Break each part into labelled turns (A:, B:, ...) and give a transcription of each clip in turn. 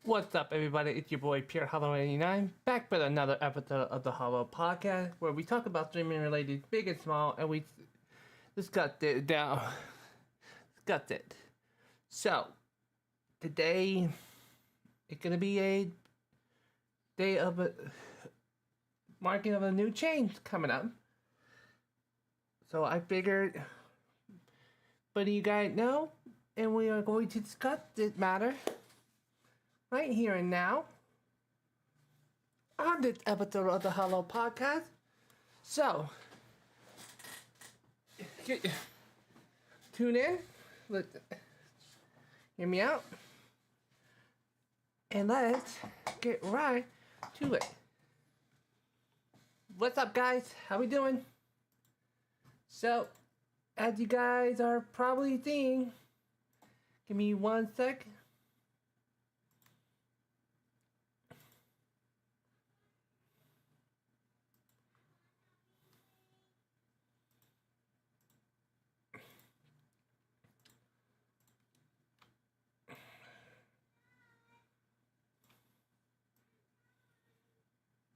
A: What's up, everybody? It's your boy Pierre Hollow 89 back with another episode of the Hollow Podcast, where we talk about streaming related big and small, and we discuss it down. Discuss it. So today it's gonna be a day of a marking of a new change coming up. So I figured, but you guys know, and we are going to discuss this matter right here and now on this episode of the Hollow Podcast. So, tune in, hear me out, and let's get right to it. What's up, guys? How we doing? So, as you guys are probably seeing, give me 1 sec.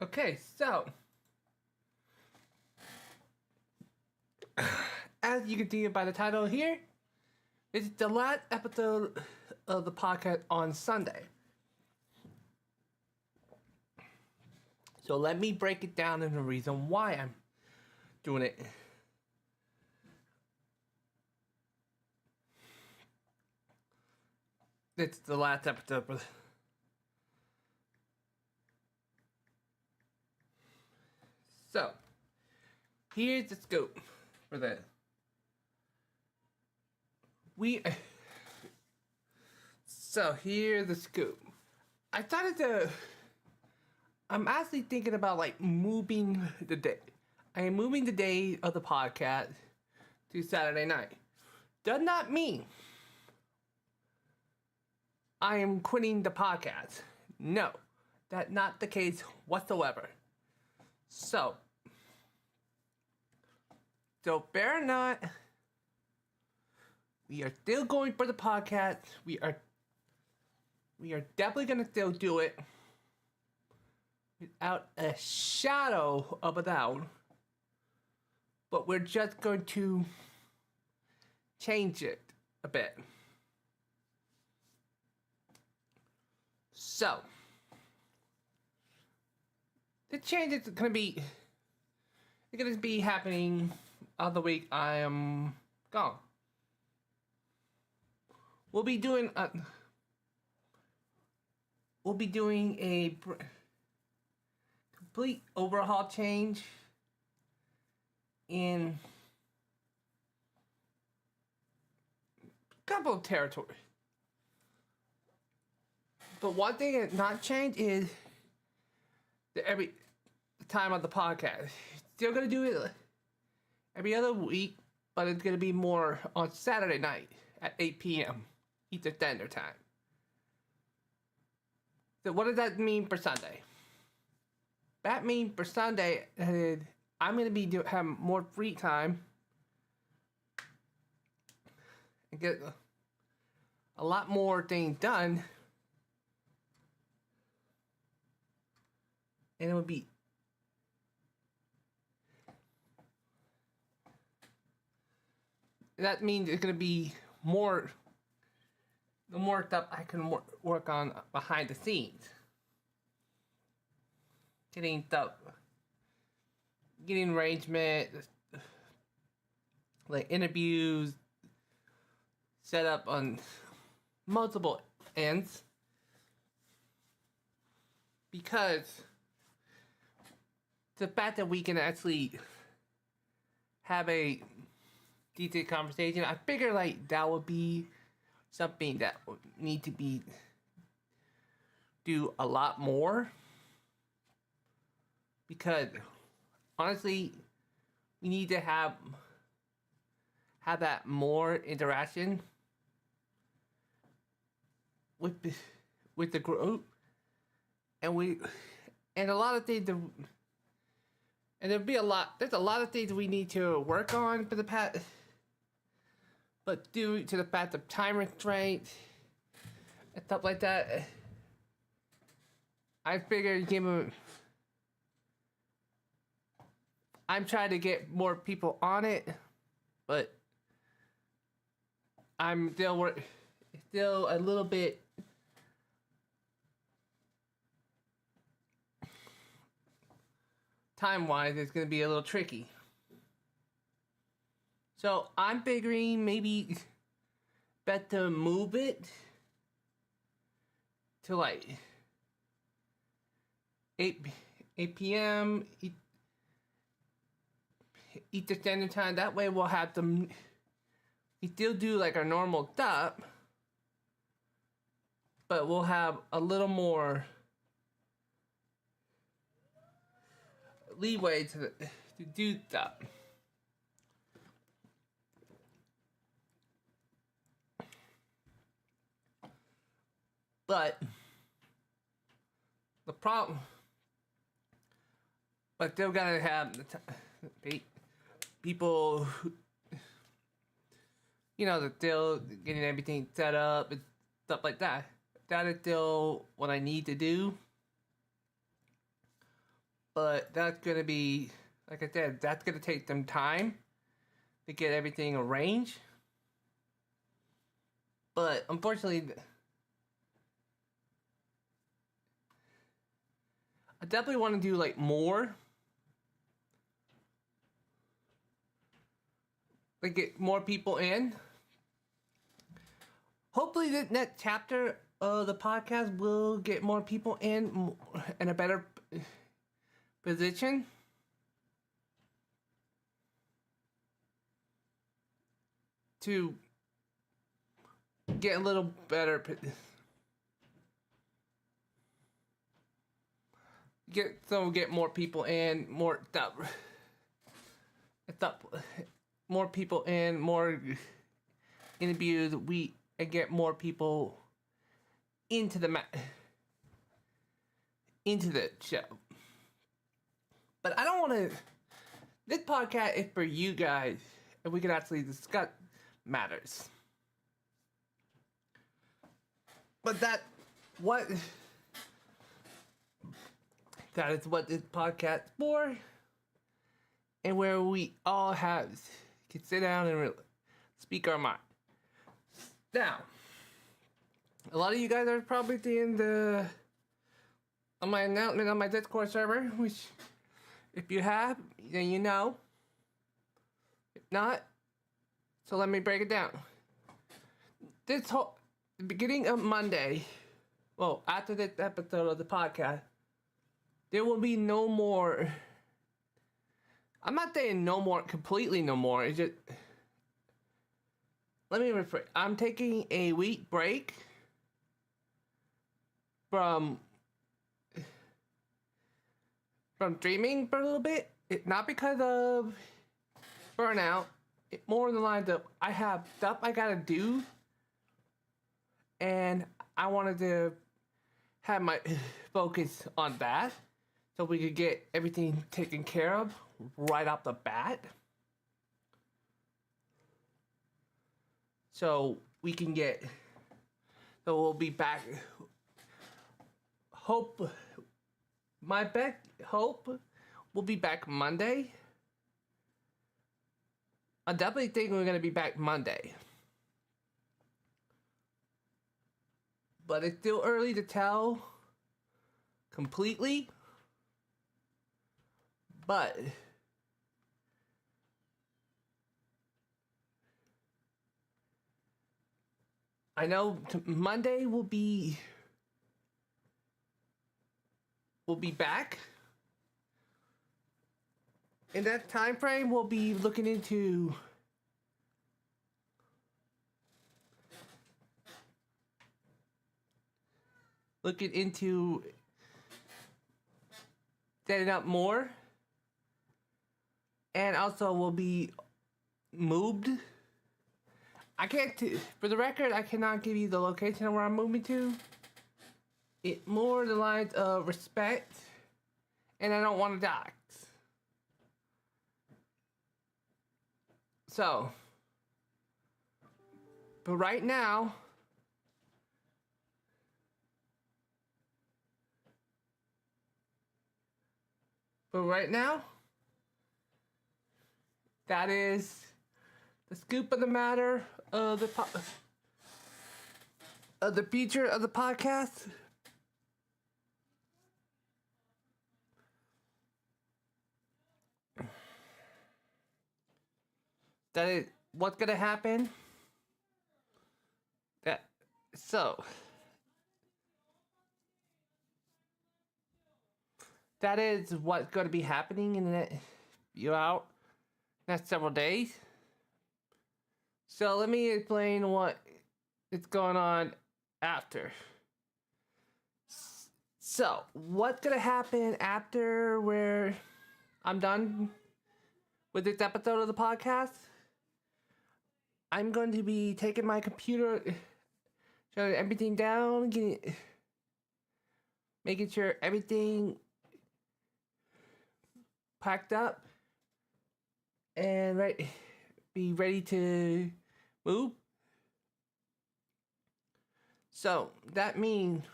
A: Okay, so as you can see by the title here, it's the last episode of the podcast on Sunday. So let me break it down and the reason why I'm doing it. It's the last episode. So, here's the scoop for this. So here's the scoop. I'm actually thinking about moving the day. I am moving the day of the podcast to Saturday night. Does not mean I am quitting the podcast. No, that's not the case whatsoever. So bear or not, we are still going for the podcast. We are definitely gonna still do it without a shadow of a doubt. But we're just going to change it a bit. So the change is gonna be happening on the week I am gone. We'll be doing a complete overhaul change in a couple of territories. But one thing that's not changed is every time of the podcast. Still gonna do it every other week, but it's gonna be more on Saturday night at 8 p.m. Eastern Standard Time. So what does that mean for Sunday? That means for Sunday, I'm gonna be have more free time and get a lot more things done, and it would be that means it's gonna be the more stuff I can work on behind the scenes. Getting arrangement, like interviews set up on multiple ends. Because the fact that we can actually have a decent conversation, I figure that would be something that would need to be do a lot more, because honestly we need to have that more interaction with the group, and a lot of things and there's a lot of things we need to work on for the past. But due to the fact of time restraint and stuff like that, I figured give him. I'm trying to get more people on it, but I'm still a little bit time-wise. It's gonna be a little tricky. So I'm figuring maybe better move it to like 8 p.m. Eastern Standard Time. That way we'll have them. We still do like our normal stuff, but we'll have a little more leeway to do stuff. But the problem, but still gotta have people, that still getting everything set up and stuff like that. That is still what I need to do. But that's gonna be, like I said, that's gonna take some time to get everything arranged. But unfortunately, I definitely want to do like more. Like get more people in. Hopefully the next chapter of the podcast will get more people in a better position. To get a little better. Get more people in, more more people in, more interviews. And get more people into the show. But I don't want to. This podcast is for you guys, and we can actually discuss matters. But that is what this podcast is for, and where we all can sit down and speak our mind. Now, a lot of you guys are probably seeing on my announcement on my Discord server, which, if you have, then you know. If not, so let me break it down. The beginning of Monday, well, after this episode of the podcast, there will be no more. I'm not saying no more, completely no more. It's just, let me rephrase. I'm taking a week break from streaming for a little bit. Not because of burnout. More in the lines of I have stuff I gotta do, and I wanted to have my focus on that, so we could get everything taken care of right off the bat. So we can so we'll be back. My best hope, we'll be back Monday. I definitely think we're going to be back Monday. But it's still early to tell completely. But I know Monday will be back. In that time frame, we'll be looking into setting up more, and also will be moved. I can't, for the record, I cannot give you the location of where I'm moving to. It more the lines of respect, and I don't want to dox. So, but right now, But right now, that is the scoop of the matter of the future of the podcast. That is what's gonna happen. So that is what's going to be happening in the next several days. So let me explain what is going on after. So what's gonna happen after where I'm done with this episode of the podcast? I'm going to be taking my computer, shutting everything down, making sure everything packed up, and be ready to move. So that means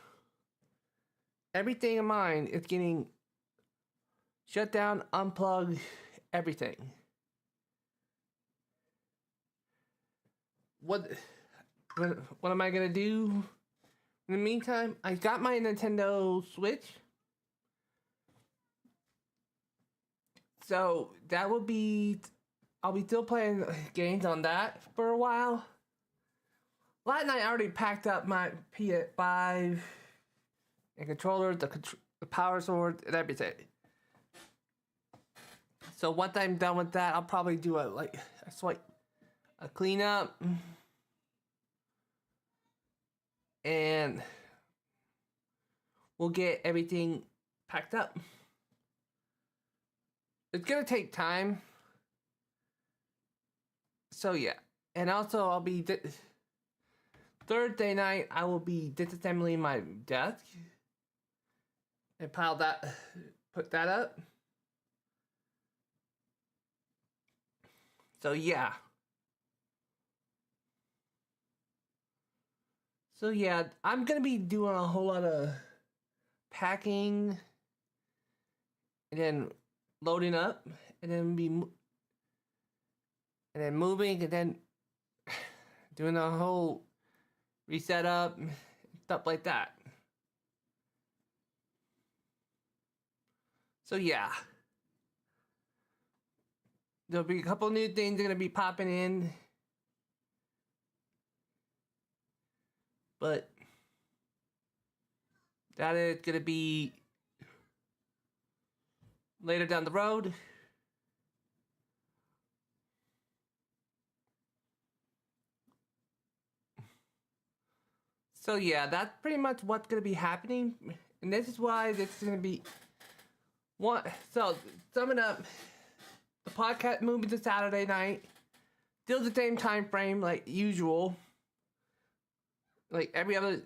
A: everything in mine is getting shut down, unplugged, everything. What am I gonna do? In the meantime, I got my Nintendo Switch. So that will be, I'll be still playing games on that for a while. Last night I already packed up my PS5 and controller, the power sword, and everything. So once I'm done with that, I'll probably do a cleanup, and we'll get everything packed up. It's gonna take time. So yeah, and also I'll be Thursday night. I will be disassembling my desk and put that up. So yeah. So yeah, I'm gonna be doing a whole lot of packing, and then loading up, and then moving, and then doing a whole reset up, stuff like that. So yeah, there'll be a couple new things that are gonna be popping in, but that is gonna be later down the road. So yeah, that's pretty much what's gonna be happening, and this is why this is gonna be one. So summing up, the podcast moving to Saturday night, still the same time frame like usual, like every other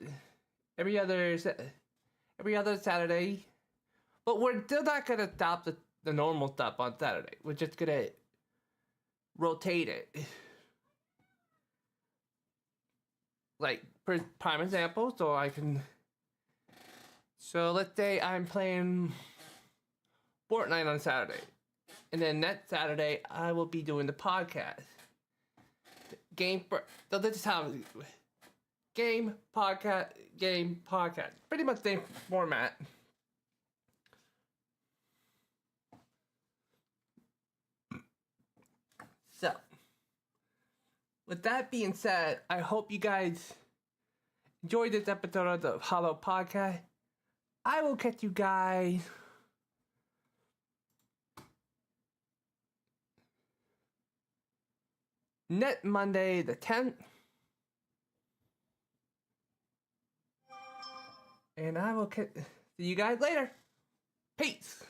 A: Saturday, but we're still not gonna stop the normal stuff on Saturday. We're just gonna rotate it. Like, for prime example, so let's say I'm playing Fortnite on Saturday, and then next Saturday I will be doing the podcast. So this is how game, podcast, pretty much the same format. So, with that being said, I hope you guys enjoyed this episode of the Hollow Podcast. I will catch you guys next Monday, the 10th. And I will see you guys later. Peace.